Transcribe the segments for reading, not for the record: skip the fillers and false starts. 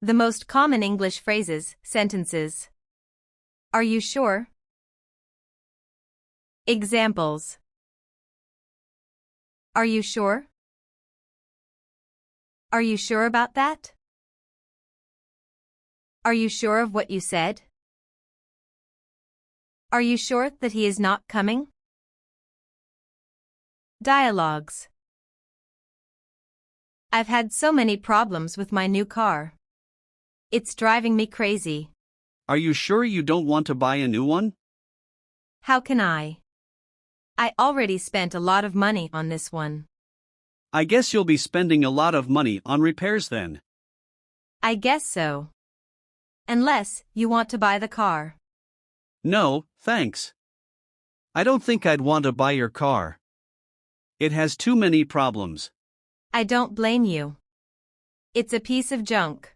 The most common English phrases, sentences. Are you sure? Examples. Are you sure? Are you sure about that? Are you sure of what you said? Are you sure that he is not coming? Dialogues. I've had so many problems with my new car. It's driving me crazy. Are you sure you don't want to buy a new one? How can I? I already spent a lot of money on this one. I guess you'll be spending a lot of money on repairs then. I guess so. Unless you want to buy the car. No, thanks. I don't think I'd want to buy your car. It has too many problems. I don't blame you. It's a piece of junk.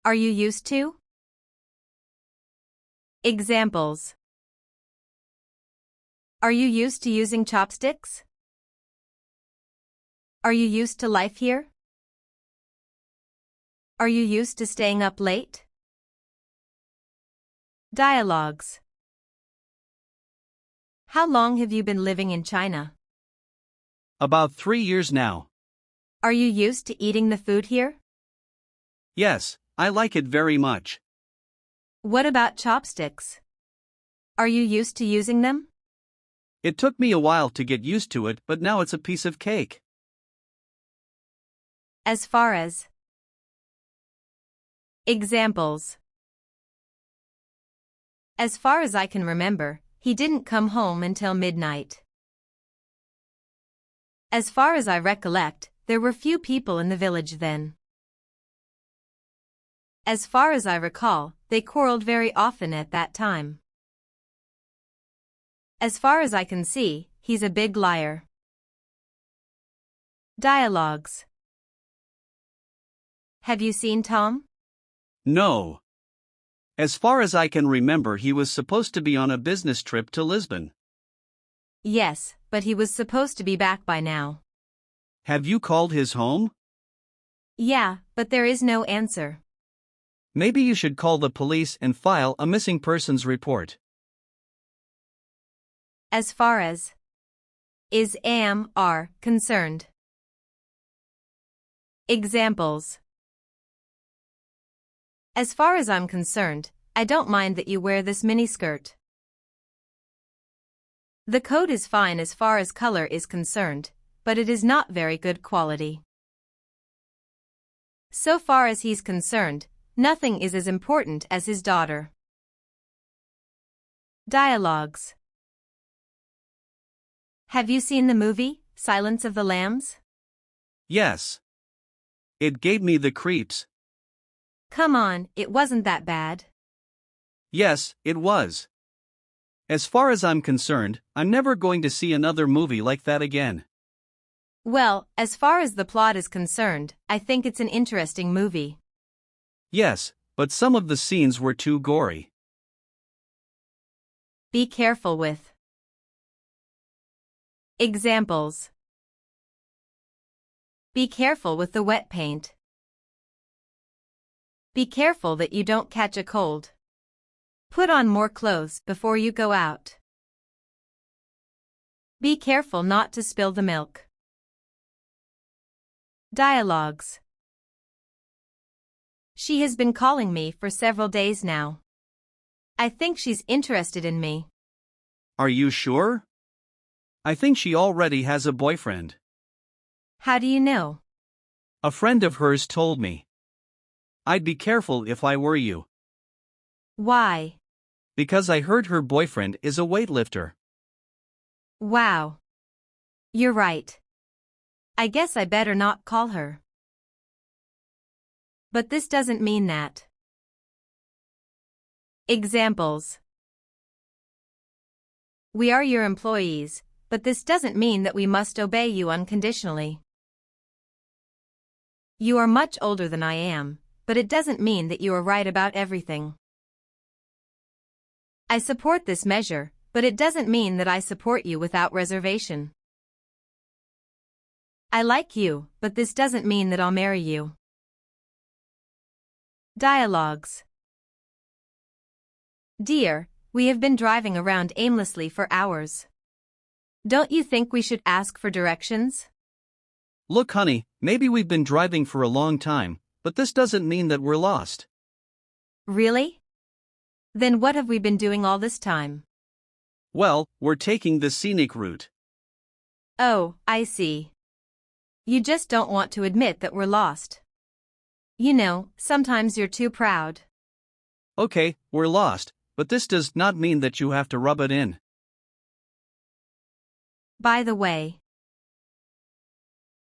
Are you used to? Examples. Are you used to using chopsticks? Are you used to life here? Are you used to staying up late? Dialogues. How long have you been living in China? About 3 years now. Are you used to eating the food here? Yes, I like it very much. What about chopsticks? Are you used to using them? It took me a while to get used to it, but now it's a piece of cake. As far as. Examples. As far as I can remember, he didn't come home until midnight. As far as I recollect, there were few people in the village then. As far as I recall, they quarreled very often at that time. As far as I can see, he's a big liar. Dialogues. Have you seen Tom? No. As far as I can remember, he was supposed to be on a business trip to Lisbon. Yes, but he was supposed to be back by now. Have you called his home? Yeah, but there is no answer. Maybe you should call the police and file a missing persons report. As far as. Is are concerned. Examples. As far as I'm concerned, I don't mind that you wear this miniskirt. The coat is fine as far as color is concerned, but it is not very good quality. So far as he's concerned, nothing is as important as his daughter. Dialogues. Have you seen the movie, Silence of the Lambs? Yes. It gave me the creeps. Come on, it wasn't that bad. Yes, it was. As far as I'm concerned, I'm never going to see another movie like that again. Well, as far as the plot is concerned, I think it's an interesting movie. Yes, but some of the scenes were too gory. Be careful with. Examples. Be careful with the wet paint. Be careful that you don't catch a cold. Put on more clothes before you go out. Be careful not to spill the milk. Dialogues. She has been calling me for several days now. I think she's interested in me. Are you sure? I think she already has a boyfriend. How do you know? A friend of hers told me. I'd be careful if I were you. Why? Because I heard her boyfriend is a weightlifter. Wow. You're right. I guess I better not call her. But this doesn't mean that. Examples. We are your employees, but this doesn't mean that we must obey you unconditionally. You are much older than I am, but it doesn't mean that you are right about everything. I support this measure, but it doesn't mean that I support you without reservation. I like you, but this doesn't mean that I'll marry you. Dialogues. Dear, we have been driving around aimlessly for hours. Don't you think we should ask for directions? Look, honey, maybe we've been driving for a long time, but this doesn't mean that we're lost. Really? Then what have we been doing all this time? Well, we're taking the scenic route. Oh, I see. You just don't want to admit that we're lost. You know, sometimes you're too proud. Okay, we're lost, but this does not mean that you have to rub it in. By the way.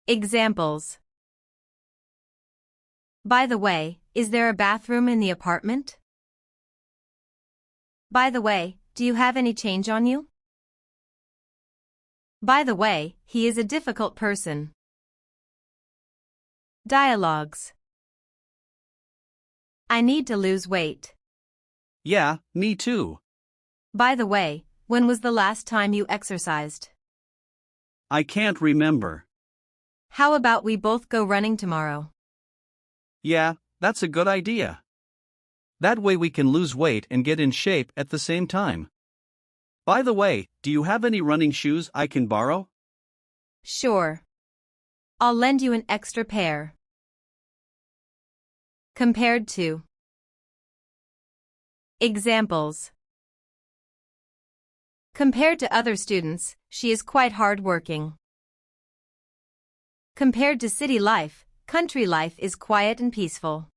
Examples. By the way, is there a bathroom in the apartment? By the way, do you have any change on you? By the way, he is a difficult person. Dialogues. I need to lose weight. Yeah, me too. By the way, when was the last time you exercised? I can't remember. How about we both go running tomorrow? Yeah, that's a good idea. That way we can lose weight and get in shape at the same time. By the way, do you have any running shoes I can borrow? Sure. I'll lend you an extra pair. Compared to. Examples. Compared to other students, she is quite hard-working. Compared to city life, country life is quiet and peaceful.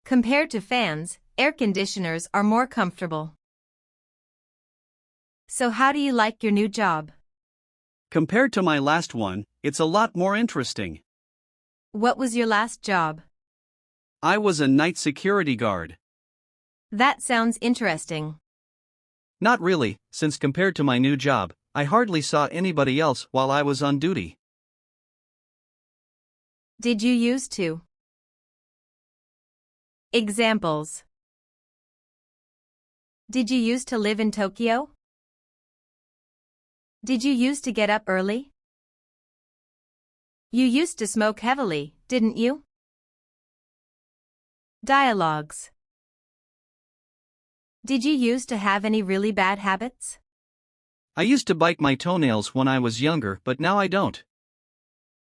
Compared to fans, air conditioners are more comfortable. So how do you like your new job? Compared to my last one, it's a lot more interesting. What was your last job? I was a night security guard. That sounds interesting. Not really, since compared to my new job, I hardly saw anybody else while I was on duty. Did you used to? Examples. Did you used to live in Tokyo? Did you used to get up early? You used to smoke heavily, didn't you? Dialogues. Did you used to have any really bad habits? I used to bite my toenails when I was younger, but now I don't.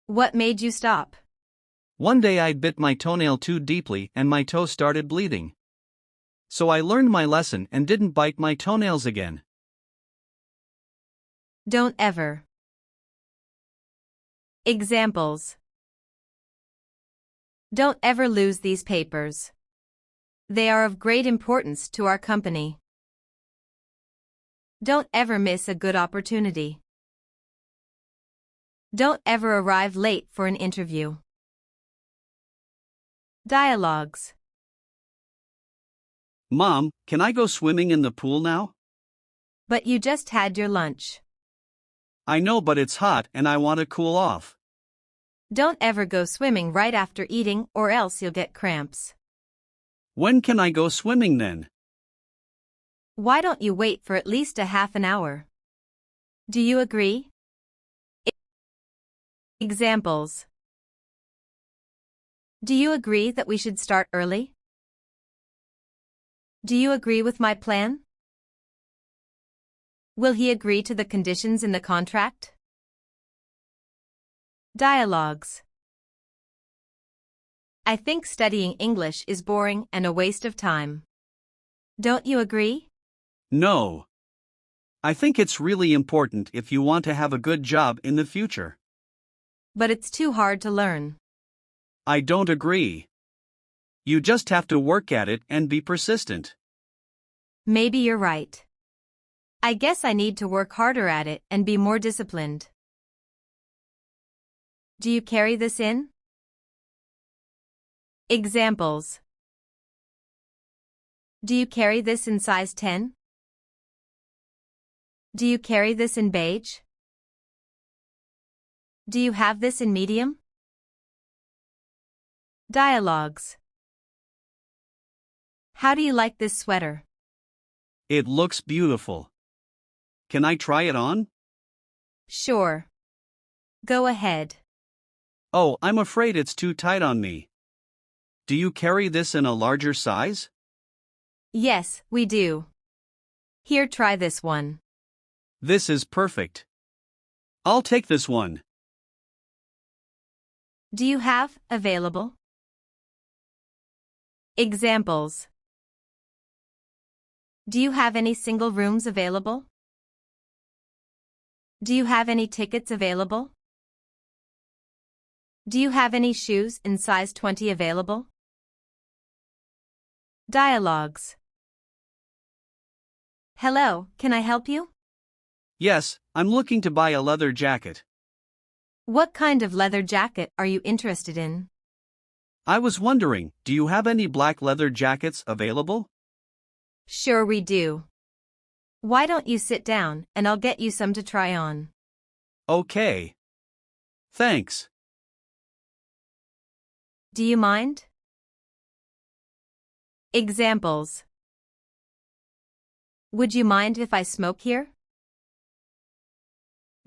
What made you stop? One day I bit my toenail too deeply and my toe started bleeding. So I learned my lesson and didn't bite my toenails again. Don't ever. Examples. Don't ever lose these papers. They are of great importance to our company. Don't ever miss a good opportunity. Don't ever arrive late for an interview. Dialogues. Mom, can I go swimming in the pool now? But you just had your lunch. I know, but it's hot and I want to cool off. Don't ever go swimming right after eating or else you'll get cramps. When can I go swimming then? Why don't you wait for at least a half an hour? Do you agree? Examples. Do you agree that we should start early? Do you agree with my plan? Will he agree to the conditions in the contract? Dialogues. I think studying English is boring and a waste of time. Don't you agree? No. I think it's really important if you want to have a good job in the future. But it's too hard to learn. I don't agree. You just have to work at it and be persistent. Maybe you're right. I guess I need to work harder at it and be more disciplined. Do you carry this in? Examples. Do you carry this in size 10? Do you carry this in beige? Do you have this in medium? Dialogues. How do you like this sweater? It looks beautiful. Can I try it on? Sure. Go ahead. Oh, I'm afraid it's too tight on me. Do you carry this in a larger size? Yes, we do. Here, try this one. This is perfect. I'll take this one. Do you have available? Examples. Do you have any single rooms available? Do you have any tickets available? Do you have any shoes in size 20 available? Dialogues. Hello, can I help you? Yes, I'm looking to buy a leather jacket. What kind of leather jacket are you interested in? I was wondering, do you have any black leather jackets available? Sure we do. Why don't you sit down and I'll get you some to try on. Okay. Thanks. Do you mind? Examples. Would you mind if I smoke here?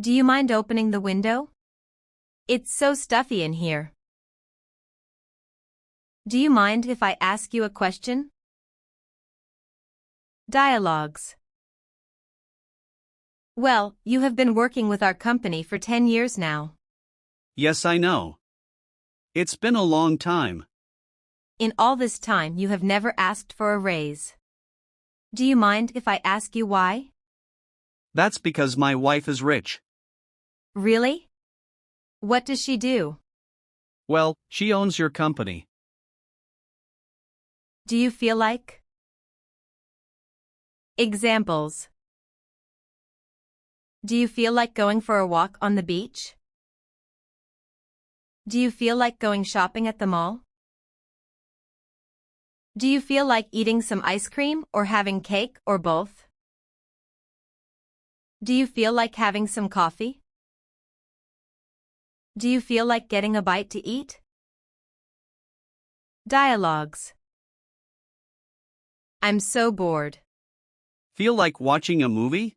Do you mind opening the window? It's so stuffy in here. Do you mind if I ask you a question? Dialogues. Well, you have been working with our company for 10 years now. Yes, I know. It's been a long time. In all this time you have never asked for a raise. Do you mind if I ask you why? That's because my wife is rich. Really? What does she do? Well, she owns your company. Do you feel like? Examples. Do you feel like going for a walk on the beach? Do you feel like going shopping at the mall? Do you feel like eating some ice cream or having cake or both? Do you feel like having some coffee? Do you feel like getting a bite to eat? Dialogues. I'm so bored. Feel like watching a movie?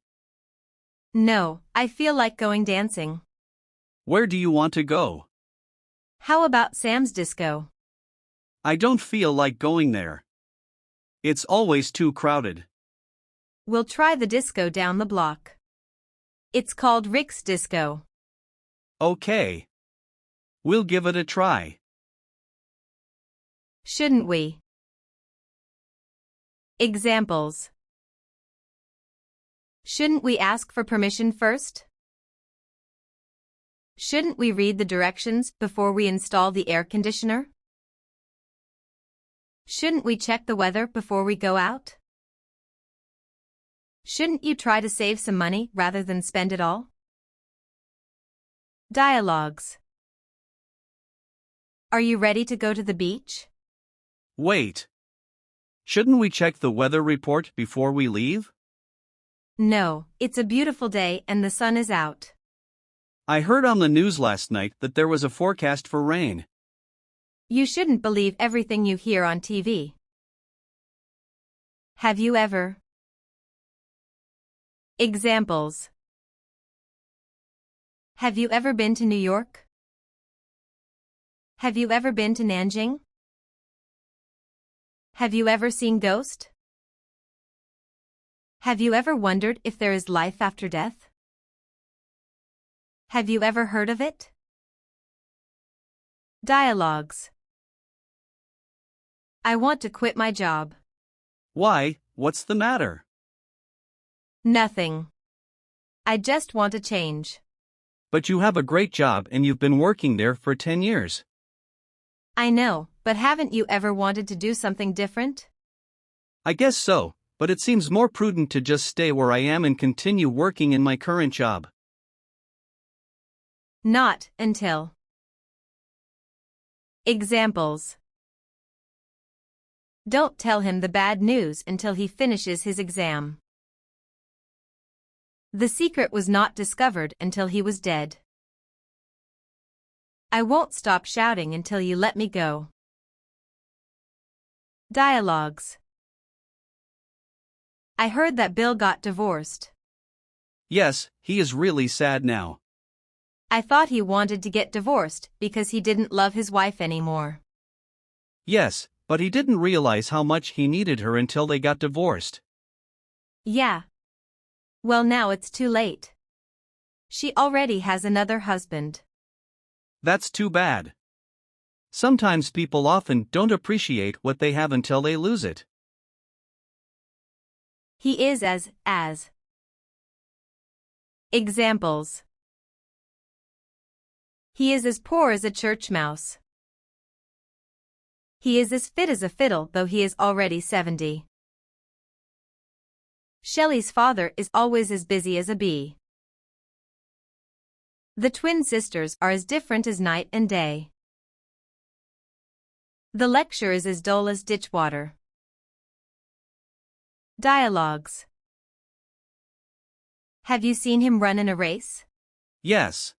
No, I feel like going dancing. Where do you want to go? How about Sam's Disco? I don't feel like going there. It's always too crowded. We'll try the disco down the block. It's called Rick's Disco. Okay. We'll give it a try. Shouldn't we? Examples. Shouldn't we ask for permission first? Shouldn't we read the directions before we install the air conditioner? Shouldn't we check the weather before we go out? Shouldn't you try to save some money rather than spend it all? Dialogues. Are you ready to go to the beach? Wait. Shouldn't we check the weather report before we leave? No, it's a beautiful day and the sun is out. I heard on the news last night that there was a forecast for rain. You shouldn't believe everything you hear on TV. Have you ever? Examples. Have you ever been to New York? Have you ever been to Nanjing? Have you ever seen Ghost? Have you ever wondered if there is life after death? Have you ever heard of it? Dialogues. I want to quit my job. Why, what's the matter? Nothing. I just want to change. But you have a great job and you've been working there for 10 years. I know, but haven't you ever wanted to do something different? I guess so, but it seems more prudent to just stay where I am and continue working in my current job. Not until. Examples. Don't tell him the bad news until he finishes his exam. The secret was not discovered until he was dead. I won't stop shouting until you let me go. Dialogues. I heard that Bill got divorced. Yes, he is really sad now. I thought he wanted to get divorced because he didn't love his wife anymore. Yes, but he didn't realize how much he needed her until they got divorced. Yeah. Well, now it's too late. She already has another husband. That's too bad. Sometimes people often don't appreciate what they have until they lose it. He is as. Examples. He is as poor as a church mouse. He is as fit as a fiddle, though he is already 70. Shelley's father is always as busy as a bee. The twin sisters are as different as night and day. The lecture is as dull as ditch water. Dialogues. Have you seen him run in a race? Yes.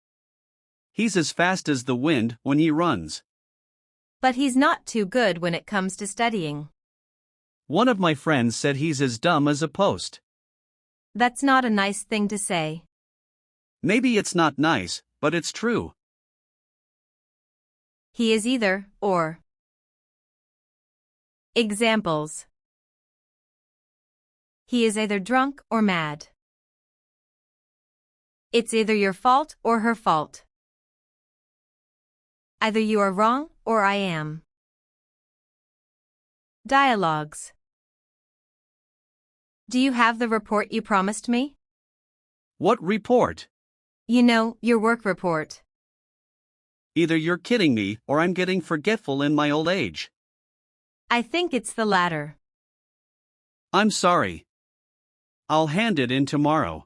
He's as fast as the wind when he runs. But he's not too good when it comes to studying. One of my friends said he's as dumb as a post. That's not a nice thing to say. Maybe it's not nice, but it's true. He is either or. Examples. He is either drunk or mad. It's either your fault or her fault. Either you are wrong or I am. Dialogues. Do you have the report you promised me? What report? You know, your work report. Either you're kidding me or I'm getting forgetful in my old age. I think it's the latter. I'm sorry. I'll hand it in tomorrow.